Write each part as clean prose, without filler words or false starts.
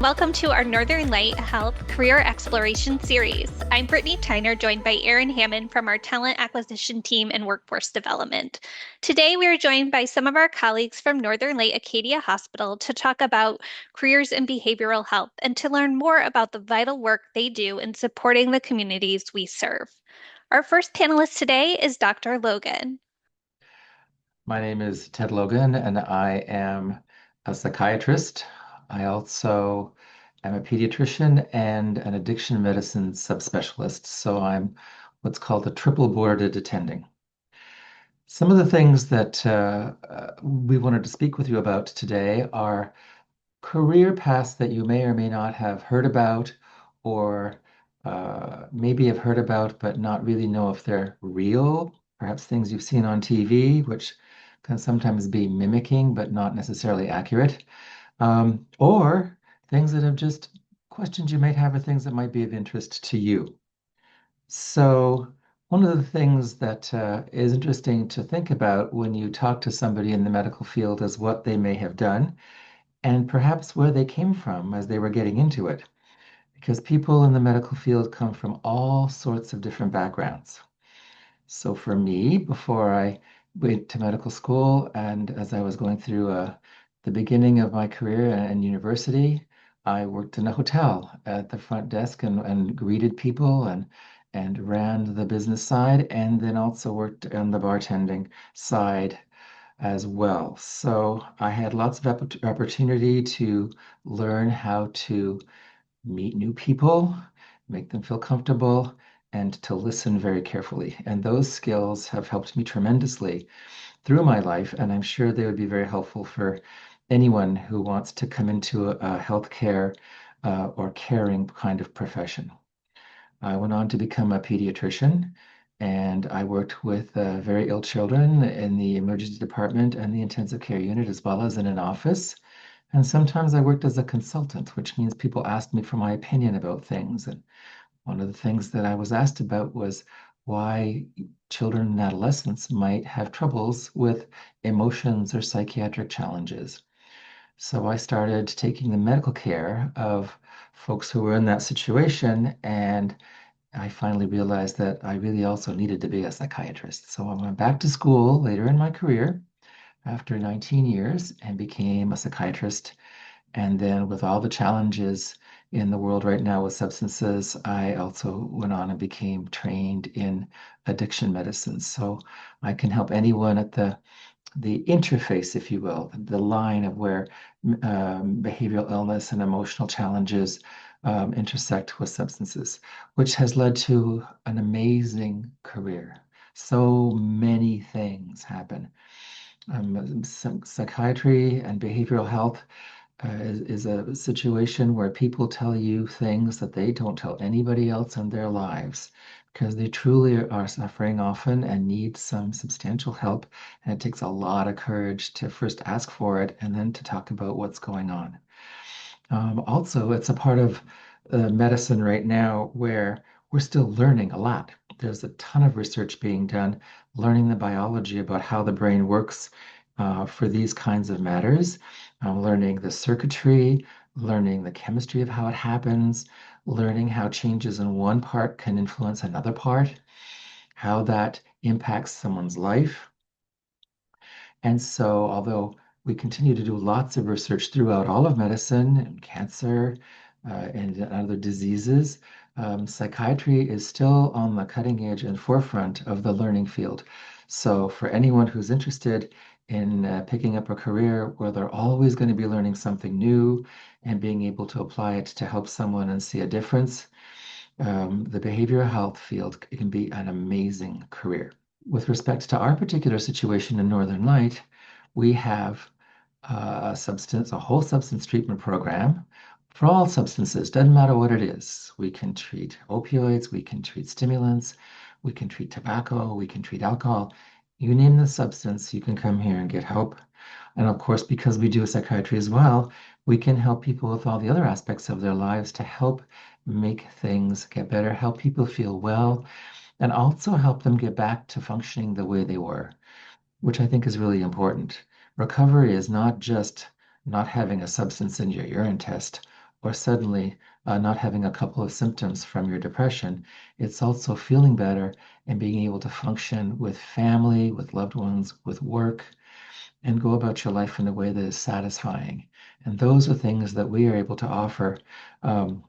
Welcome to our Northern Light Health Career Exploration Series. I'm Brittany Tyner, joined by Erin Hammond from our Talent Acquisition Team and Workforce Development. Today, we are joined by some of our colleagues from Northern Light Acadia Hospital to talk about careers in behavioral health and to learn more about the vital work they do in supporting the communities we serve. Our first panelist today is Dr. Logan. My name is Ted Logan, and I am a psychiatrist. I also am a pediatrician and an addiction medicine subspecialist. So I'm what's called a triple boarded attending. Some of the things that we wanted to speak with you about today are career paths that you may or may not have heard about, or maybe have heard about but not really know if they're real. Perhaps things you've seen on TV, which can sometimes be mimicking but not necessarily accurate, or things that have just questions you might have or things that might be of interest to you. So, one of the things that is interesting to think about when you talk to somebody in the medical field is what they may have done and perhaps where they came from as they were getting into it. Because people in the medical field come from all sorts of different backgrounds. So for me, before I went to medical school and as I was going through the beginning of my career in university, I worked in a hotel at the front desk and greeted people and ran the business side and then also worked on the bartending side as well. So I had lots of opportunity to learn how to meet new people, make them feel comfortable, and to listen very carefully. And those skills have helped me tremendously through my life, and I'm sure they would be very helpful for anyone who wants to come into a healthcare or caring kind of profession. I went on to become a pediatrician, and I worked with very ill children in the emergency department and the intensive care unit, as well as in an office. And sometimes I worked as a consultant, which means people asked me for my opinion about things. And one of the things that I was asked about was why children and adolescents might have troubles with emotions or psychiatric challenges. So I started taking the medical care of folks who were in that situation, and I finally realized that I really also needed to be a psychiatrist. So I went back to school later in my career after 19 years and became a psychiatrist. And then, with all the challenges in the world right now with substances, I also went on and became trained in addiction medicine. So I can help anyone at the interface, if you will, the line of where behavioral illness and emotional challenges intersect with substances, which has led to an amazing career. So many things happen. Psychiatry and behavioral health is a situation where people tell you things that they don't tell anybody else in their lives because they truly are suffering often and need some substantial help. And it takes a lot of courage to first ask for it and then to talk about what's going on. Also, it's a part of medicine right now where we're still learning a lot. There's a ton of research being done, learning the biology about how the brain works for these kinds of matters, learning the circuitry, learning the chemistry of how it happens, learning how changes in one part can influence another part, how that impacts someone's life. And so, although we continue to do lots of research throughout all of medicine and cancer and other diseases, psychiatry is still on the cutting edge and forefront of the learning field. So, for anyone who's interested in picking up a career where they're always going to be learning something new and being able to apply it to help someone and see a difference, the behavioral health field can be an amazing career. With respect to our particular situation in Northern Light, we have a whole substance treatment program for all substances. Doesn't matter what it is. We can treat opioids, we can treat stimulants, we can treat tobacco, we can treat alcohol. You name the substance, you can come here and get help. And of course, because we do psychiatry as well, we can help people with all the other aspects of their lives to help make things get better, help people feel well, and also help them get back to functioning the way they were, which I think is really important. Recovery is not just not having a substance in your urine test or suddenly not having a couple of symptoms from your depression. It's also feeling better and being able to function with family, with loved ones, with work, and go about your life in a way that is satisfying. And those are things that we are able to offer um,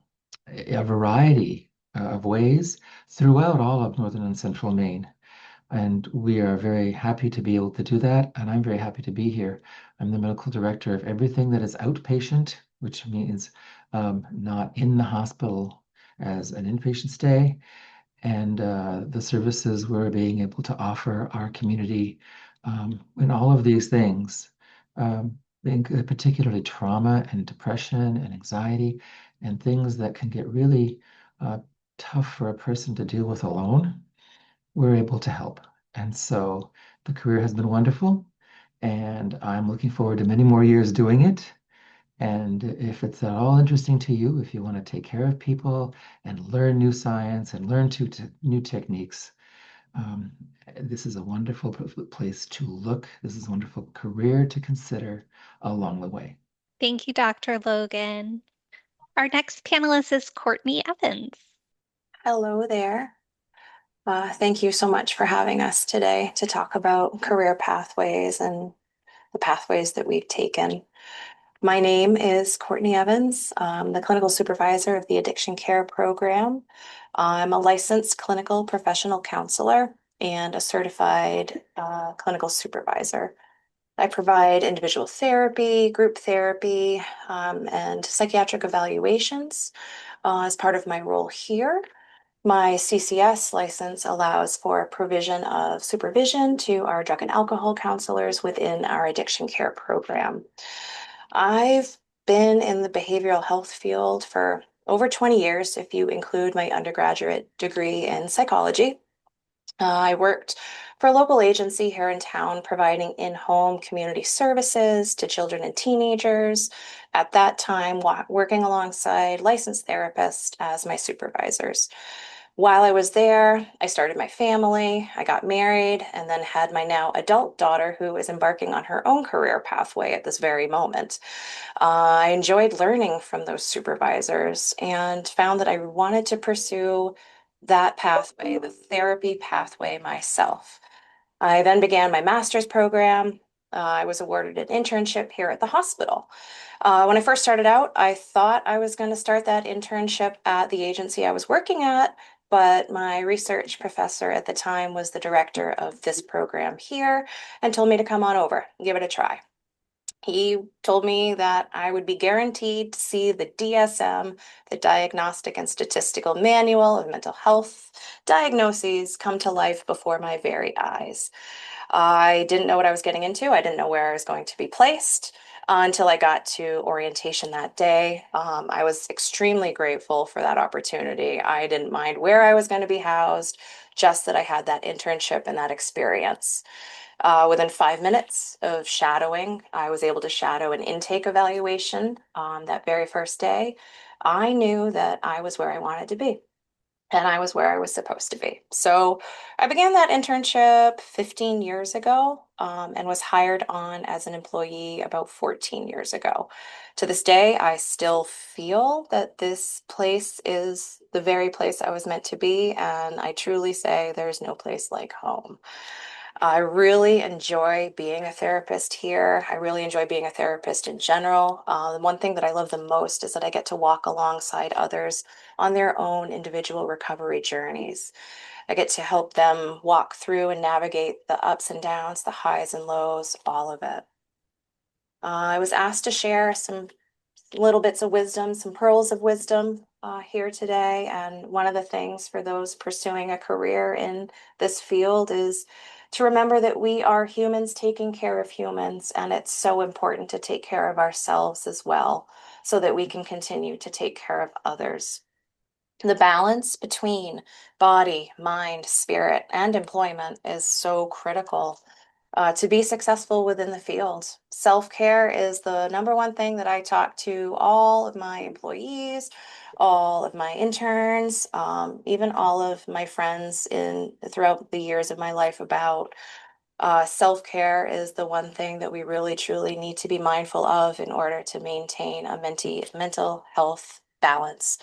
a variety of ways throughout all of northern and central Maine. And we are very happy to be able to do that. And I'm very happy to be here. I'm the medical director of everything that is outpatient, which means not in the hospital as an inpatient stay, and the services we're being able to offer our community in all of these things, particularly trauma and depression and anxiety and things that can get really uh, tough for a person to deal with alone, we're able to help. And so the career has been wonderful, and I'm looking forward to many more years doing it. And if it's at all interesting to you, if you want to take care of people and learn new science and learn new techniques, um, this is a wonderful place to look. This is a wonderful career to consider along the way. Thank you, Dr. Logan. Our next panelist is Courtney Evans. Hello there. Thank you so much for having us today to talk about career pathways and the pathways that we've taken. My name is Courtney Evans. I'm the clinical supervisor of the Addiction Care Program. I'm a licensed clinical professional counselor and a certified clinical supervisor. I provide individual therapy, group therapy, and psychiatric evaluations as part of my role here. My CCS license allows for provision of supervision to our drug and alcohol counselors within our addiction care program. I've been in the behavioral health field for over 20 years, if you include my undergraduate degree in psychology. I worked for a local agency here in town providing in-home community services to children and teenagers. At that time, working alongside licensed therapists as my supervisors. While I was there, I started my family, I got married, and then had my now adult daughter who is embarking on her own career pathway at this very moment. I enjoyed learning from those supervisors and found that I wanted to pursue that pathway, the therapy pathway myself. I then began my master's program. I was awarded an internship here at the hospital. When I first started out, I thought I was going to start that internship at the agency I was working at, but my research professor at the time was the director of this program here and told me to come on over, give it a try. He told me that I would be guaranteed to see the DSM, the Diagnostic and Statistical Manual of Mental Health diagnoses, come to life before my very eyes. I didn't know what I was getting into. I didn't know where I was going to be placed until I got to orientation that day. I was extremely grateful for that opportunity. I didn't mind where I was going to be housed, just that I had that internship and that experience. Within 5 minutes of shadowing, I was able to shadow an intake evaluation on that very first day. I knew that I was where I wanted to be and I was where I was supposed to be. So I began that internship 15 years ago and was hired on as an employee about 14 years ago. To this day, I still feel that this place is the very place I was meant to be, and I truly say there's no place like home. I really enjoy being a therapist here. I really enjoy being a therapist in general. The one thing that I love the most is that I get to walk alongside others on their own individual recovery journeys. I get to help them walk through and navigate the ups and downs, the highs and lows, all of it. I was asked to share some little bits of wisdom, some pearls of wisdom here today. And one of the things for those pursuing a career in this field is to remember that we are humans taking care of humans, and it's so important to take care of ourselves as well so that we can continue to take care of others. The balance between body, mind, spirit, and employment is so critical to be successful within the field. Self-care is the number one thing that I talk to all of my employees, all of my interns, even all of my friends in throughout the years of my life about. Self-care is the one thing that we really truly need to be mindful of in order to maintain a mental health balance.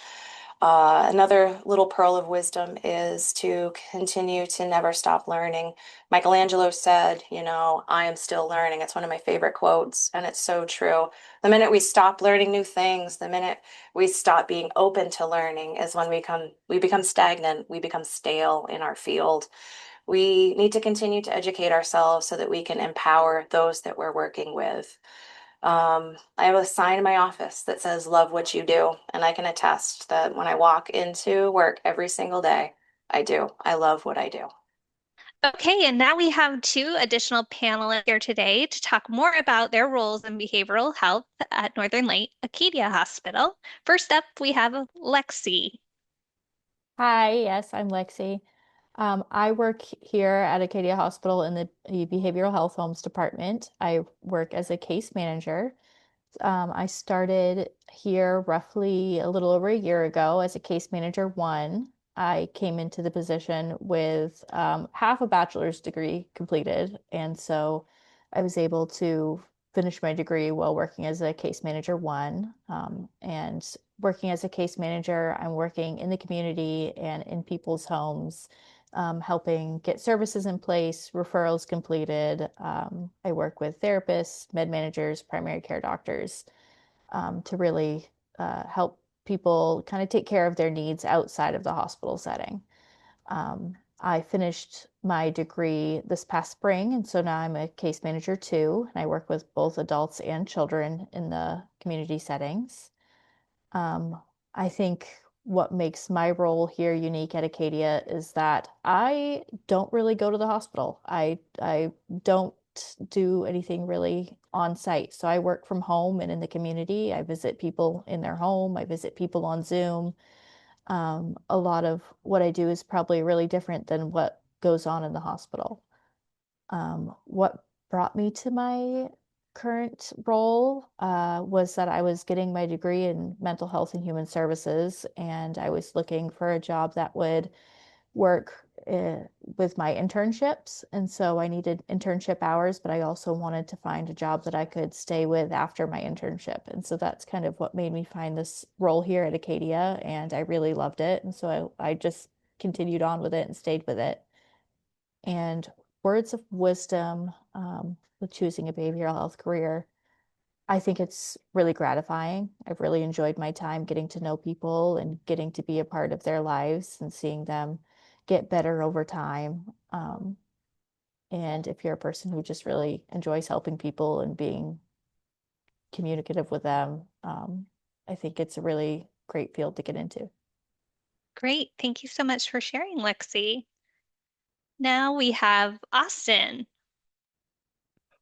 Another little pearl of wisdom is to continue to never stop learning. Michelangelo said, I am still learning. It's one of my favorite quotes, and it's so true. The minute we stop learning new things, the minute we stop being open to learning is when we become stagnant, we become stale in our field. We need to continue to educate ourselves so that we can empower those that we're working with. I have a sign in my office that says, love what you do. And I can attest that when I walk into work every single day, I do. I love what I do. Okay, and now we have two additional panelists here today to talk more about their roles in behavioral health at Northern Light Acadia Hospital. First up, we have Lexi. Hi, yes, I'm Lexi. I work here at Acadia Hospital in the Behavioral Health Homes Department. I work as a case manager. I started here roughly a little over a year ago as a case manager one. I came into the position with half a bachelor's degree completed, and so I was able to finish my degree while working as a case manager one. And working as a case manager, I'm working in the community and in people's homes, helping get services in place, referrals completed. I work with therapists, med managers, primary care doctors, to really help people kind of take care of their needs outside of the hospital setting. I finished my degree this past spring, and so now I'm a case manager too, and I work with both adults and children in the community settings. Um, I think what makes my role here unique at Acadia is that I don't really go to the hospital. I don't do anything really on site. So I work from home and in the community. I visit people in their home. I visit people on Zoom. A lot of what I do is probably really different than what goes on in the hospital. What brought me to my current role was that I was getting my degree in mental health and human services, and I was looking for a job that would work with my internships. And so I needed internship hours, but I also wanted to find a job that I could stay with after my internship. And so that's kind of what made me find this role here at Acadia, and I really loved it. And so I just continued on with it and stayed with it. And words of wisdom with choosing a behavioral health career. I think it's really gratifying. I've really enjoyed my time getting to know people and getting to be a part of their lives and seeing them get better over time. And if you're a person who just really enjoys helping people and being communicative with them, I think it's a really great field to get into. Great. Thank you so much for sharing, Lexi. Now we have Austin.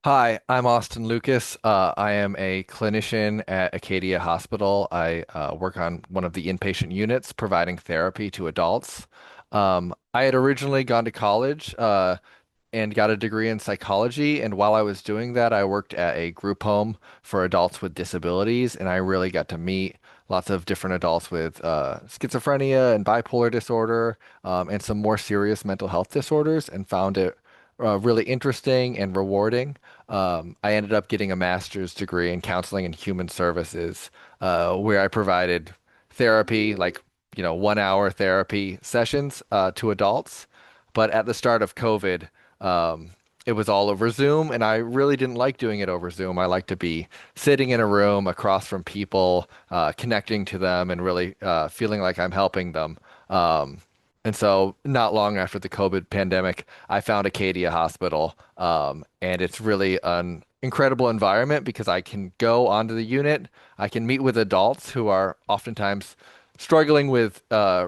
Hi, I'm Austin Lucas. I am a clinician at Acadia Hospital. I work on one of the inpatient units providing therapy to adults. I had originally gone to college and got a degree in psychology. And while I was doing that, I worked at a group home for adults with disabilities. And I really got to meet lots of different adults with schizophrenia and bipolar disorder, and some more serious mental health disorders, and found it really interesting and rewarding. I ended up getting a master's degree in counseling and human services, where I provided therapy, like, 1 hour therapy sessions to adults. But at the start of COVID, um, it was all over Zoom, and I really didn't like doing it over Zoom. I like to be sitting in a room across from people, connecting to them, and really feeling like I'm helping them. Um, and so, not long after the COVID pandemic, I found Acadia Hospital, and it's really an incredible environment because I can go onto the unit, I can meet with adults who are oftentimes struggling with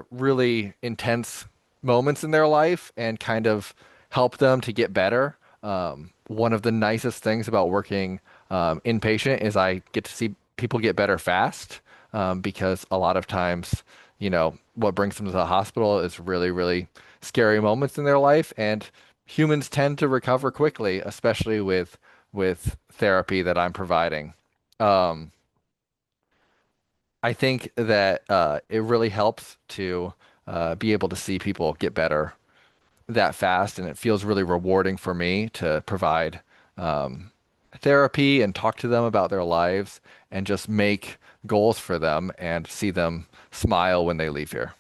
really intense moments in their life and kind of help them to get better. One of the nicest things about working inpatient is I get to see people get better fast, because a lot of times, what brings them to the hospital is really, really scary moments in their life, and humans tend to recover quickly, especially with therapy that I'm providing. Um, I think that it really helps to be able to see people get better. that fast, and it feels really rewarding for me to provide therapy and talk to them about their lives and just make goals for them and see them smile when they leave here.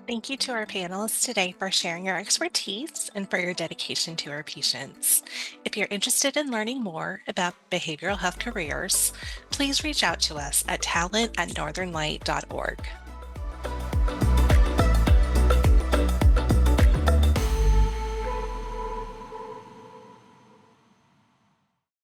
Thank you to our panelists today for sharing your expertise and for your dedication to our patients. If you're interested in learning more about behavioral health careers, please reach out to us at talent@northernlight.org.